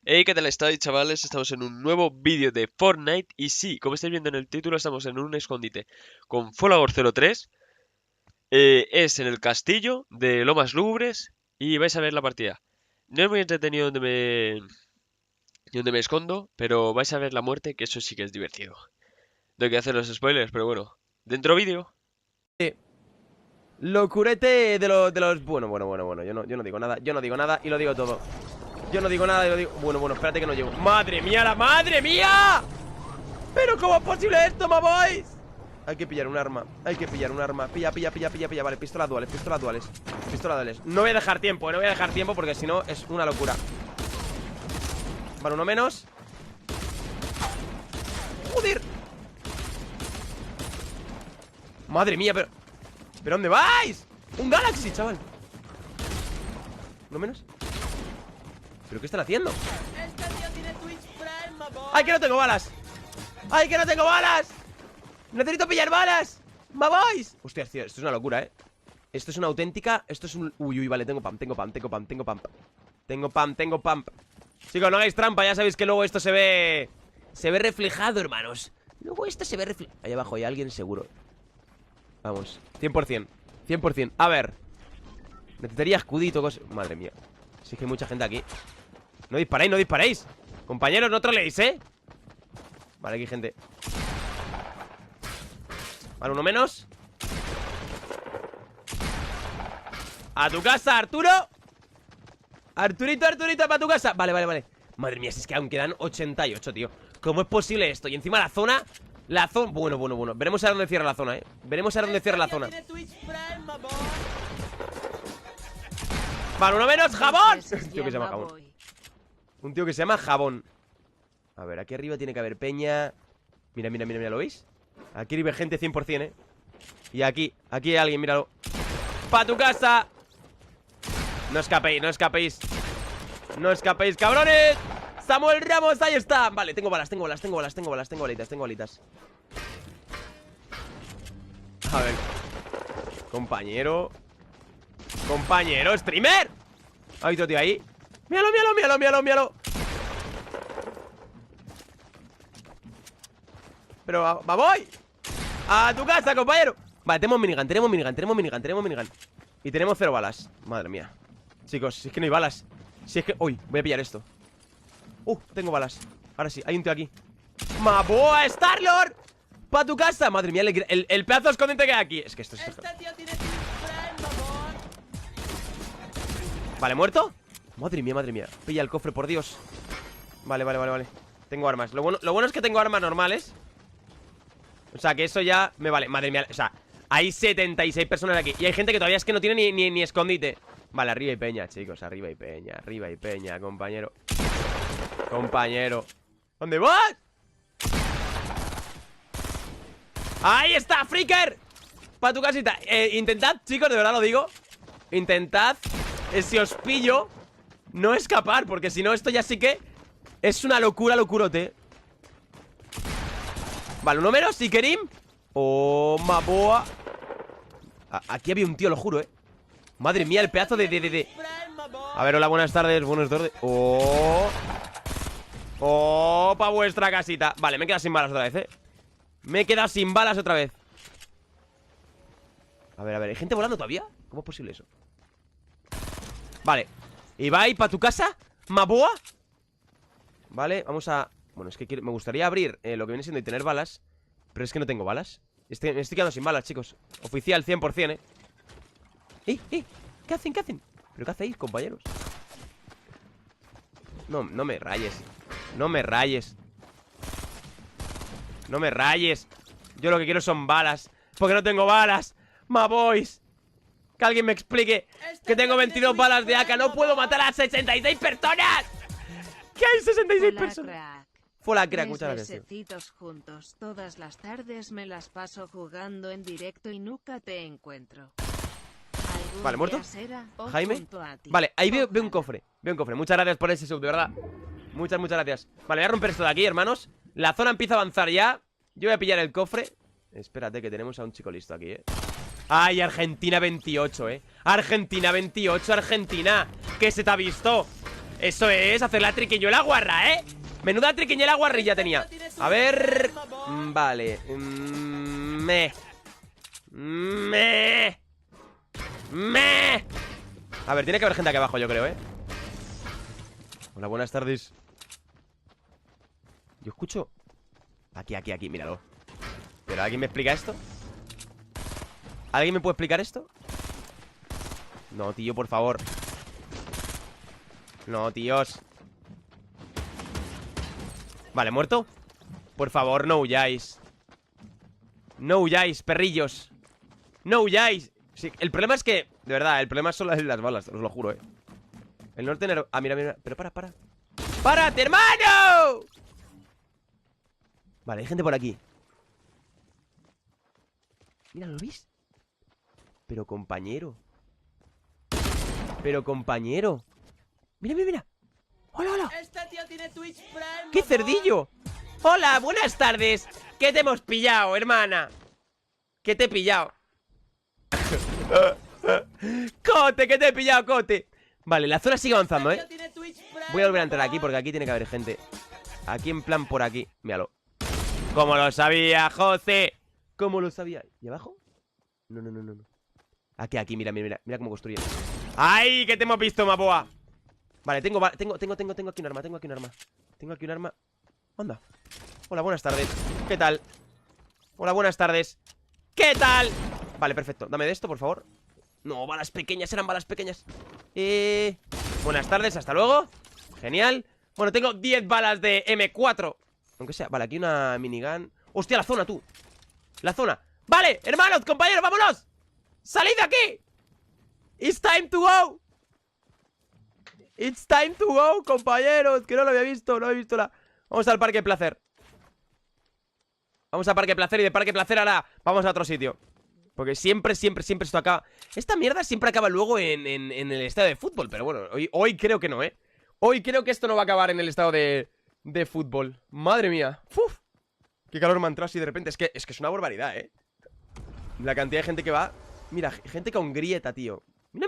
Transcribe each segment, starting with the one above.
Hey, ¿qué tal estáis, chavales? Estamos en un nuevo vídeo de Fortnite y sí, como estáis viendo en el título, estamos en un escondite con Folagor03. Es en el castillo de Lomas Lúgubres y vais a ver la partida. No es muy entretenido donde me escondo, pero vais a ver la muerte, que eso sí que es divertido. No hay que hacer los spoilers, pero bueno. Dentro vídeo. Locurete de los... Bueno. Yo no digo nada. Yo no digo nada y lo digo todo. Yo no digo nada y lo digo... Bueno, espérate que no llego. ¡Madre mía, la madre mía! ¿Pero cómo es posible esto, my boys? Hay que pillar un arma. Hay que pillar un arma. Pilla. Vale, pistolas duales. No voy a dejar tiempo, no voy a dejar tiempo porque si no es una locura. Vale, uno menos. ¡Joder! Madre mía, pero ¿dónde vais? ¡Un Galaxy, chaval! ¿No menos? ¿Pero qué están haciendo? ¡Ay, que no tengo balas! ¡Ay, que no tengo balas! ¡Necesito pillar balas! ¡Me vais! Hostia, tío, esto es una locura, ¿eh? Esto es una auténtica... Esto es un... Uy, vale, tengo pump. Chicos, no hagáis trampa, ya sabéis que luego esto se ve reflejado, hermanos. Luego esto se ve reflejado. Ahí abajo hay alguien seguro. Vamos, 100%. A ver. Necesitaría escudito, cosas. Madre mía. Si es que hay mucha gente aquí. No disparéis. Compañeros, no troleéis, ¿eh? Vale, aquí hay gente. Vale, uno menos. ¡A tu casa, Arturo! Arturito, para tu casa. Vale. Madre mía, si es que aún quedan 88, tío. ¿Cómo es posible esto? Y encima la zona... Bueno. Veremos a dónde cierra la zona, Vale, uno menos, ¡jabón! Un tío que se llama Jabón. A ver, aquí arriba tiene que haber peña. Mira, ¿lo veis? Aquí vive gente 100%, ¿eh? Y aquí hay alguien, míralo. ¡Pa' tu casa! No escapéis, cabrones. Samuel Ramos, ahí está. Vale, tengo balitas. A ver. Compañero, streamer. Hay otro tío ahí. Míralo. Pero voy a tu casa, compañero. Vale, tenemos minigun. Y tenemos 0 balas. Madre mía. Chicos, si es que no hay balas. Si es que... Uy, voy a pillar esto. Tengo balas. Ahora sí, hay un tío aquí. ¡Maboa, Star-Lord! ¡Pa' tu casa! Madre mía, el pedazo escondite que hay aquí. Es que esto es... Vale, ¿muerto? Madre mía. Pilla el cofre, por Dios. Vale. Tengo armas. Lo bueno es que tengo armas normales. O sea, que eso ya me vale. Madre mía, o sea, hay 76 personas aquí. Y hay gente que todavía es que no tiene ni escondite. Vale, arriba hay peña, chicos. Arriba hay peña, compañero. ¿Dónde vas? ¡Ahí está, Freaker! Pa' tu casita. Intentad, chicos, de verdad lo digo. Intentad, si os pillo, no escapar, porque si no, esto ya sí que es una locurote. Vale, uno menos, si Kerim. Maboa. Aquí había un tío, lo juro, Madre mía, el pedazo de... A ver, hola, buenas tardes. Pa' vuestra casita. Vale, me he quedado sin balas otra vez, A ver, ¿hay gente volando todavía? ¿Cómo es posible eso? Vale, Ibai, ¿pa' tu casa? ¿Maboa? Vale, vamos a... Bueno, es que me gustaría abrir lo que viene siendo y tener balas. Pero es que no tengo balas. Me estoy quedando sin balas, chicos. Oficial 100%, ¿Qué hacen? ¿Pero qué hacéis, compañeros? No me rayes. No me rayes. Yo lo que quiero son balas. Porque no tengo balas. My boys. Que alguien me explique que tengo 22 balas de AK. No puedo matar a 66 personas. ¿Qué hay 66 personas? Fue la crack, muchas gracias, tío. Juntos todas las tardes me las paso jugando en directo y nunca te encuentro. Vale, ¿muerto? Jaime. Vale, ahí veo un cofre. Muchas gracias por ese sub, de verdad. Muchas gracias. Vale, voy a romper esto de aquí, hermanos. La zona empieza a avanzar ya. Yo voy a pillar el cofre. Espérate, que tenemos a un chico listo aquí, Ay, Argentina 28, Argentina 28, Argentina. ¿Qué se te ha visto? Eso es, hacer la triquiñuela guarra, ¿eh? Menuda triquiñuela guarrilla tenía. A ver... Vale. A ver, tiene que haber gente aquí abajo, yo creo, ¿eh? Hola, buenas tardes. Yo escucho... Aquí, míralo. ¿Pero alguien me explica esto? ¿Alguien me puede explicar esto? No, tío, por favor. No, tíos. Vale, muerto. Por favor, no huyáis. No huyáis, perrillos. No huyáis. Sí, el problema es que, de verdad, el problema son las balas, os lo juro, El norte... Ah, mira. Pero para. ¡Párate, hermano! Vale, hay gente por aquí. Mira, ¿lo veis? Pero compañero. Mira. Hola. Este tío tiene Twitch Prime. ¡Qué cerdillo! Hola, buenas tardes. ¿Qué te hemos pillado, hermana? ¿Qué te he pillado? Cote, ¿qué te he pillado, Cote? Vale, la zona sigue avanzando, Este tío tiene Twitch Prime, Voy a volver a entrar mamón. aquí porque aquí tiene que haber gente. Aquí en plan por aquí. Míralo. ¿Cómo lo sabía, José? ¿Cómo lo sabía? ¿Y abajo? No. Aquí, mira cómo construye. ¡Ay, que te hemos visto, Maboa! Vale, tengo aquí un arma, Tengo aquí un arma. Anda. Hola, buenas tardes. ¿Qué tal? Hola, buenas tardes. ¿Qué tal? Vale, perfecto. Dame de esto, por favor. No, balas pequeñas, eran balas pequeñas. Buenas tardes, hasta luego. Genial. Bueno, tengo 10 balas de M4. Aunque sea, vale, aquí una minigun. Hostia, la zona, tú. La zona. Vale, hermanos, compañeros, vámonos. ¡Salid de aquí! It's time to go. It's time to go, compañeros. Que no lo había visto, Vamos al Parque Placer. Vamos al Parque Placer y de Parque Placer ahora vamos a otro sitio. Porque siempre esto acaba... Esta mierda siempre acaba luego en el estadio de fútbol. Pero bueno, hoy creo que no, Hoy creo que esto no va a acabar en el estado de fútbol. Madre mía. ¡Uf! Qué calor me ha entrado así de repente. Es que es una barbaridad, La cantidad de gente que va. Mira, gente con grieta, tío. Mira.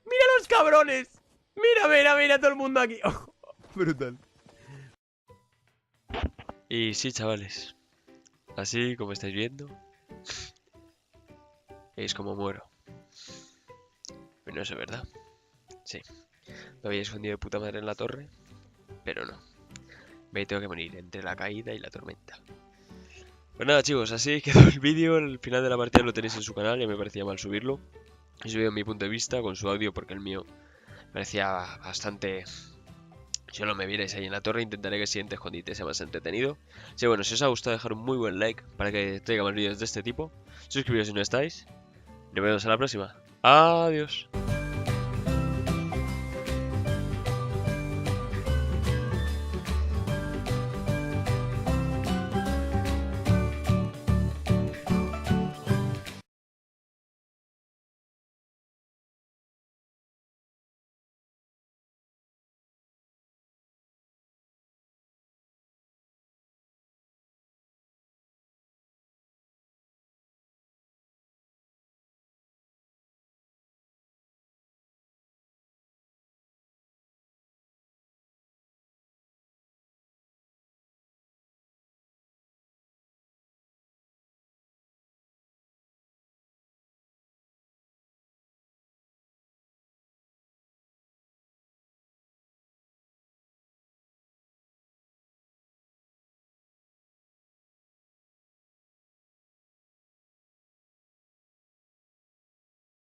Mira los cabrones. Mira todo el mundo aquí. Oh, brutal. Y sí, chavales. Así como estáis viendo, es como muero. Pero no es verdad. Sí. Me había escondido de puta madre en la torre, pero no. Me tengo que morir entre la caída y la tormenta. Pues nada, chicos, así quedó el vídeo. El final de la partida lo tenéis en su canal. Ya me parecía mal subirlo. He subido mi punto de vista con su audio porque el mío parecía bastante... Si no me vierais ahí en la torre, intentaré que el siguiente escondite sea más entretenido. Así bueno, si os ha gustado, dejar un muy buen like para que traiga más vídeos de este tipo. Suscribiros si no estáis. Nos vemos en la próxima. Adiós.